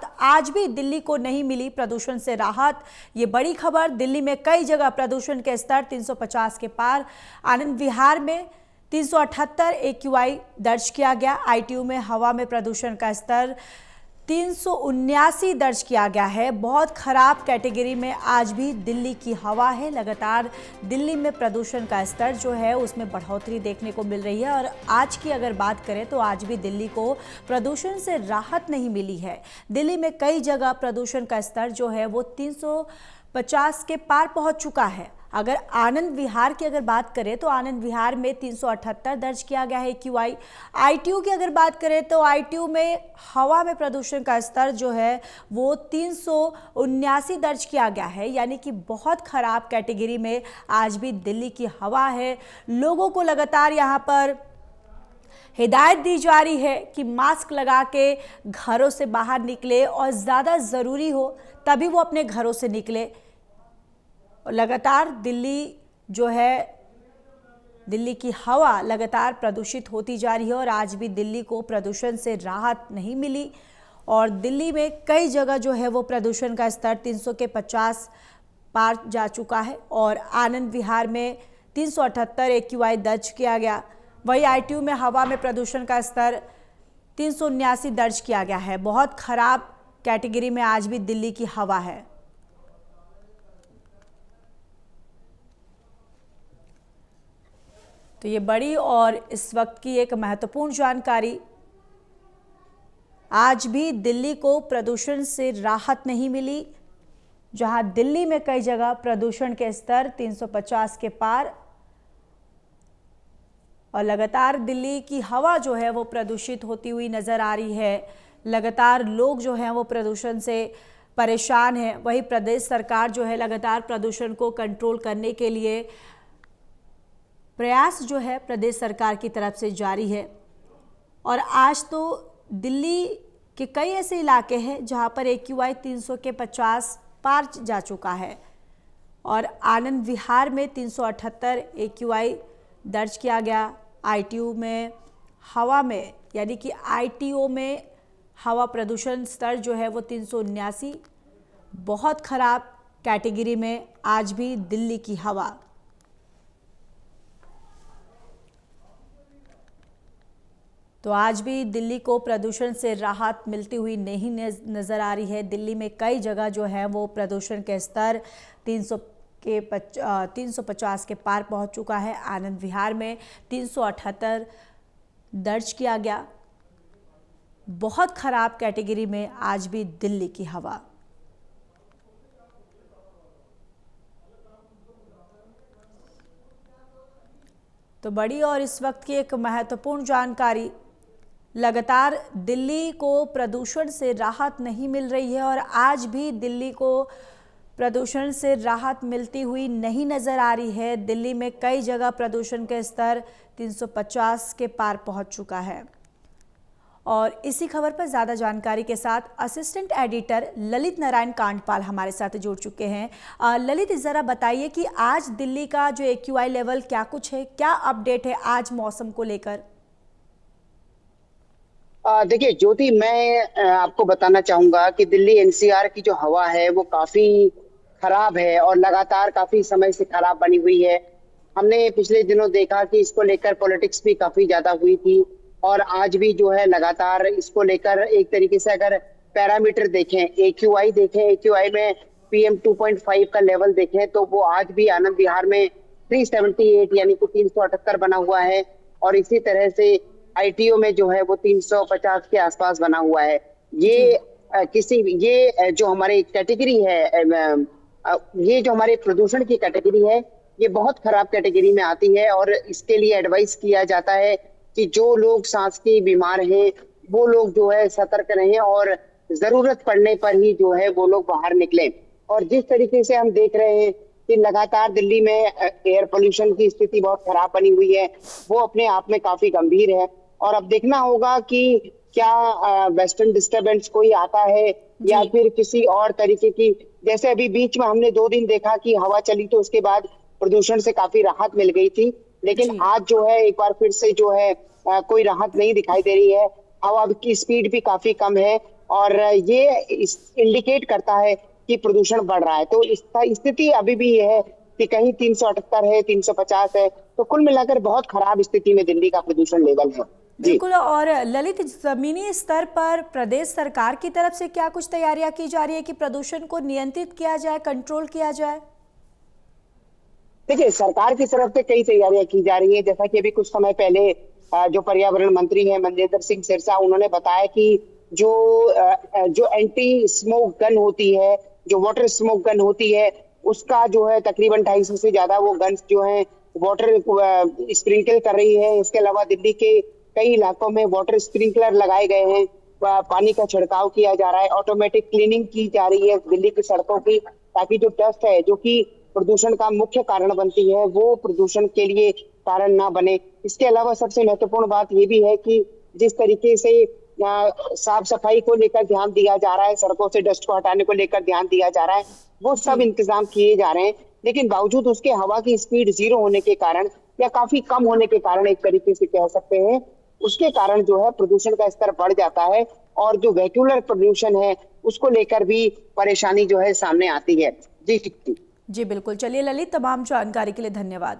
आज भी दिल्ली को नहीं मिली प्रदूषण से राहत। ये बड़ी खबर। दिल्ली में कई जगह प्रदूषण के स्तर 350 के पार। आनंद विहार में 378 AQI दर्ज किया गया। आईटीयू में हवा में प्रदूषण का स्तर 379 दर्ज किया गया है। बहुत खराब कैटेगरी में आज भी दिल्ली की हवा है। लगातार दिल्ली में प्रदूषण का स्तर जो है उसमें बढ़ोतरी देखने को मिल रही है। और आज की अगर बात करें तो आज भी दिल्ली को प्रदूषण से राहत नहीं मिली है। दिल्ली में कई जगह प्रदूषण का स्तर जो है वो 350 के पार पहुंच चुका है। अगर आनंद विहार की अगर बात करें तो आनंद विहार में 378 दर्ज किया गया है AQI। आईटीयू की अगर बात करें तो आईटीयू में हवा में प्रदूषण का स्तर जो है वो 379 दर्ज किया गया है। यानी कि बहुत खराब कैटेगरी में आज भी दिल्ली की हवा है। लोगों को लगातार यहाँ पर हिदायत दी जा रही है कि मास्क लगा के घरों से बाहर निकले और ज़्यादा ज़रूरी हो तभी वो अपने घरों से निकले। लगातार दिल्ली जो है, दिल्ली की हवा लगातार प्रदूषित होती जा रही है और आज भी दिल्ली को प्रदूषण से राहत नहीं मिली। और दिल्ली में कई जगह जो है वो प्रदूषण का स्तर 300 के 50 पार जा चुका है। और आनंद विहार में 378 AQI दर्ज किया गया। वही आईटीयू में हवा में प्रदूषण का स्तर 379 दर्ज किया गया है। बहुत खराब कैटेगरी में आज भी दिल्ली की हवा है। तो ये बड़ी और इस वक्त की एक महत्वपूर्ण जानकारी। आज भी दिल्ली को प्रदूषण से राहत नहीं मिली। जहां दिल्ली में कई जगह प्रदूषण के स्तर 350 के पार और लगातार दिल्ली की हवा जो है वो प्रदूषित होती हुई नजर आ रही है। लगातार लोग जो हैं वो प्रदूषण से परेशान हैं। वही प्रदेश सरकार जो है लगातार प्रदूषण को कंट्रोल करने के लिए प्रयास जो है प्रदेश सरकार की तरफ से जारी है। और आज तो दिल्ली के कई ऐसे इलाके हैं जहां पर AQI 300 के 50 पार जा चुका है। और आनंद विहार में 378 AQI दर्ज किया गया। आईटीयू में हवा में यानी कि आईटीओ में हवा प्रदूषण स्तर जो है वो 379। बहुत खराब कैटेगरी में आज भी दिल्ली की हवा। तो आज भी दिल्ली को प्रदूषण से राहत मिलती हुई नहीं नज़र आ रही है। दिल्ली में कई जगह जो है वो प्रदूषण के स्तर 350 के पार पहुंच चुका है। आनंद विहार में 378 दर्ज किया गया। बहुत खराब कैटेगरी में आज भी दिल्ली की हवा। तो बड़ी और इस वक्त की एक महत्वपूर्ण जानकारी। लगातार दिल्ली को प्रदूषण से राहत नहीं मिल रही है और आज भी दिल्ली को प्रदूषण से राहत मिलती हुई नहीं नज़र आ रही है। दिल्ली में कई जगह प्रदूषण के स्तर 350 के पार पहुंच चुका है। और इसी खबर पर ज़्यादा जानकारी के साथ असिस्टेंट एडिटर ललित नारायण कांडपाल हमारे साथ जुड़ चुके हैं। ललित, ज़रा बताइए कि आज दिल्ली का जो AQI लेवल क्या कुछ है, क्या अपडेट है आज मौसम को लेकर? देखिए ज्योति, मैं आपको बताना चाहूंगा कि दिल्ली NCR की जो हवा है वो काफी खराब है और लगातार काफी समय से खराब बनी हुई है। हमने पिछले दिनों देखा कि इसको लेकर पॉलिटिक्स भी काफी ज्यादा हुई थी और आज भी जो है लगातार इसको लेकर एक तरीके से अगर पैरामीटर देखें, AQI देखें, AQI में PM 2.5 का लेवल देखें तो वो आज भी आनंद विहार में 378 यानी कि 378 बना हुआ है। और इसी तरह से आईटीओ में जो है वो 350 के आसपास बना हुआ है। ये जो हमारी कैटेगरी है, ये जो हमारे प्रदूषण की कैटेगरी है, ये बहुत खराब कैटेगरी में आती है। और इसके लिए एडवाइस किया जाता है कि जो लोग सांस के बीमार हैं वो लोग जो है सतर्क रहें और जरूरत पड़ने पर ही जो है वो लोग बाहर निकलें। और जिस तरीके से हम देख रहे हैं कि लगातार दिल्ली में एयर पोल्यूशन की स्थिति बहुत खराब बनी हुई है, वो अपने आप में काफी गंभीर है। और अब देखना होगा कि क्या वेस्टर्न डिस्टरबेंस कोई आता है या फिर किसी और तरीके की, जैसे अभी बीच में हमने 2 दिन देखा कि हवा चली तो उसके बाद प्रदूषण से काफी राहत मिल गई थी। लेकिन आज जो है एक बार फिर से जो है कोई राहत नहीं दिखाई दे रही है। हवा की स्पीड भी काफी कम है और ये इंडिकेट करता है कि प्रदूषण बढ़ रहा है। तो इस स्थिति अभी भी ये है कि कहीं 378 है, 350 है, तो कुल मिलाकर बहुत खराब स्थिति में दिल्ली का प्रदूषण लेवल है। जी बिल्कुल। और ललित, जमीनी स्तर पर प्रदेश सरकार की तरफ से क्या कुछ तैयारियां की जा रही है कि प्रदूषण को नियंत्रित किया जाए, कंट्रोल किया जाए? देखिए, सरकार की तरफ से कई तैयारियां की जा रही है। जैसा कि अभी कुछ समय पहले जो पर्यावरण मंत्री हैं मनजिंदर सिंह सिरसा, उन्होंने बताया कि जो जो एंटी स्मोक गन होती है, जो वाटर स्मोक गन होती है, उसका जो है तकरीबन 250 से ज्यादा वो गन्स जो है वाटर स्प्रिंकल कर रही है। इसके अलावा दिल्ली के कई इलाकों में वाटर स्प्रिंकलर लगाए गए हैं, पानी का छिड़काव किया जा रहा है, ऑटोमेटिक क्लीनिंग की जा रही है दिल्ली की सड़कों की, ताकि जो डस्ट है जो कि प्रदूषण का मुख्य कारण बनती है, वो प्रदूषण के लिए कारण ना बने। इसके अलावा सबसे महत्वपूर्ण बात ये भी है कि जिस तरीके से साफ सफाई को लेकर ध्यान दिया जा रहा है, सड़कों से डस्ट को हटाने को लेकर ध्यान दिया जा रहा है, वो सब जी इंतजाम किए जा रहे हैं। लेकिन बावजूद उसके हवा की स्पीड 0 होने के कारण या काफी कम होने के कारण, एक तरीके से कह सकते हैं, उसके कारण जो है प्रदूषण का स्तर बढ़ जाता है और जो वेहिकुलर प्रदूषण है उसको लेकर भी परेशानी जो है सामने आती है। जी जी बिल्कुल। चलिए ललित, तमाम जानकारी के लिए धन्यवाद।